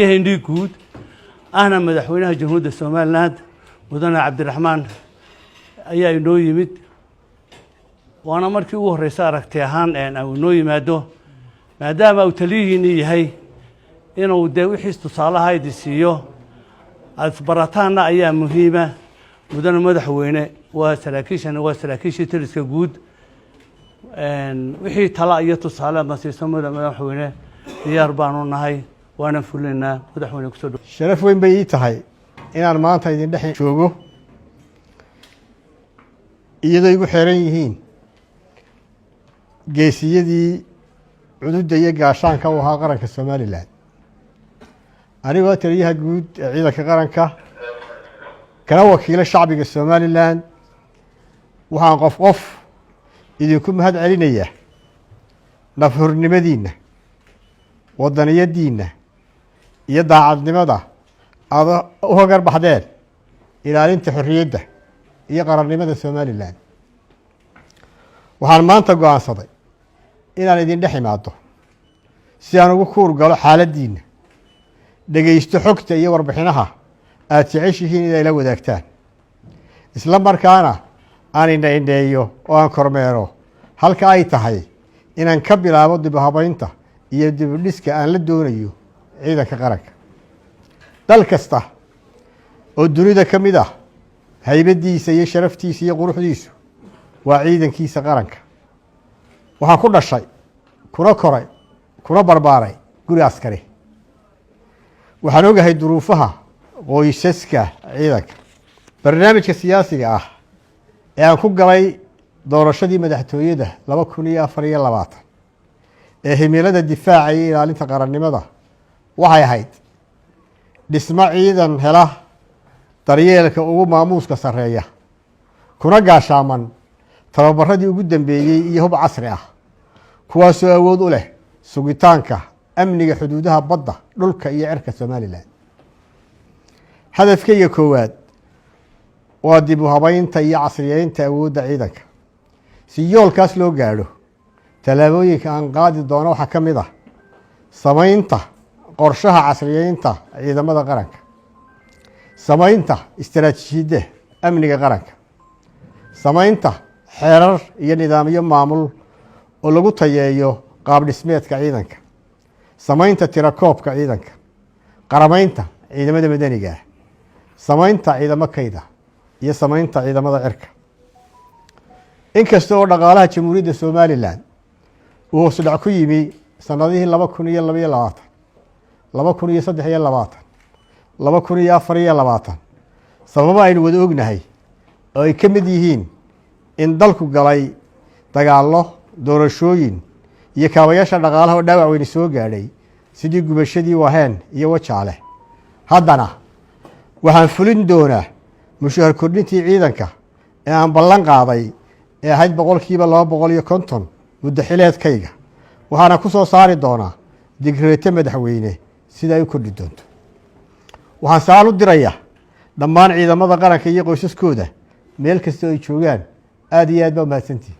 هندي جود أنا مدحونها جهود السوماليلاند مدن عبد الرحمن أيها إنه يمد وأنا مركي وهريسة ركتيهان أو إنه يمده ما دام أو تليهني هي إنه داوي حس تصالح هاي دسيو أثبرتنا أيام مهمة مدن مدحونه وسلاكيش ترسك جود وحي طلع تصالح نصيص مدحونه ياربانون هاي وأنا فلنا مدحونه كسر شرف وين بيت هاي إن أنا ما أنتظر دحين شوقه يدو حرينهين جيسيدي عدود يجاشان كوها قرنك السوماليلاند أنا واتريها جود عيدك قرنك كان وكيل الشعب السوماليلاند وحان قف إذا يكون هاد علينا نفهر نمدينة وضنية دينة يدعى النمدة هذا هو قرب حدال إلى أنت حريته يقرر نمدة السوماليلاند وحان ما أنت قوان صدي إلى ندين دحي معده سيانو وكور قالوا حالة دين دقيستو حكته يور بحينها أتعيشهين إذا إلى وداكتان إسلام مركانا أنا إنديو وأن كورميرو هل كأي تحي إن أنكبر عبد بهابينته يبدو بالنسك أن لدونيو عيدا كقرك دالكسته والدنيا كمده هيبدي سي شرفتي سي قروح ديسو وعيدا كيس قرنك waxaan ku dhashay kuna koray kuna barbaaray guri askari waxaan ogahay duruufaha qoysaska ciidanka barnaamijka siyaasiga ah ee aan ku galay doorashadii madaxtooyada 2024 ee himilada difaaca iyo ilaalinta qarannimada waxay ahayd dhismo ciidan hela daryeelka ugu maamuuska sareeya kuna gaashaaman tababaradii ugu dambeeyay iyo hub casri ah kuwaasoo awood u leh sugitaanka amniga xuduudaha badda dhulka iyo cirka Soomaaliland hadafkayga koowaad waa dib u habaynta iyo casriyeynta awoodda ciidanka si yoolkaas loo gaadho talaabooyinka aan qaadi doono waxaa ka mid ah samaynta qorshaha casriyeynta ciidamada qaranka samaynta istiraatiijiyadda amniga qaranka samaynta xeerar iyo nidaamyo maamul oo lagu tayeeyo qaab dhismeedka ciidanka samaynta tirakoobka ciidanka qaramaynta ciidamada madaniga samaynta ciidamo kayda iyo samaynta ciidamada cirka inkasta oo dhaqaalaha jamhuuriyadda Soomaaliland uu hoos dhac ku yimi sanadihii 2022 2023 2024 sababa aynu wada ognahay oo ay ka mid yihiin in dalku galay dagaallo doorashooyin iyo kaabayaasha dhaqaalaha oo dhaawac weyn soo gaadhay sidii gubashadii Waheen iyo Wajaale haddana waxaan fulin doonaa mushahar kordhintii ciidanka ee aan ballan qaaday ee ahayd 250 muddo xileedkayga waxaana ku soo saari doonaa digreete madaxweyne sida ay u kordhi doonto waxaan saal u dirayaa dhammaan ciidamada qaranka iyo qoysaskooda meel kasta oo ay joogaan aad iyo aad ba mahadsantihiin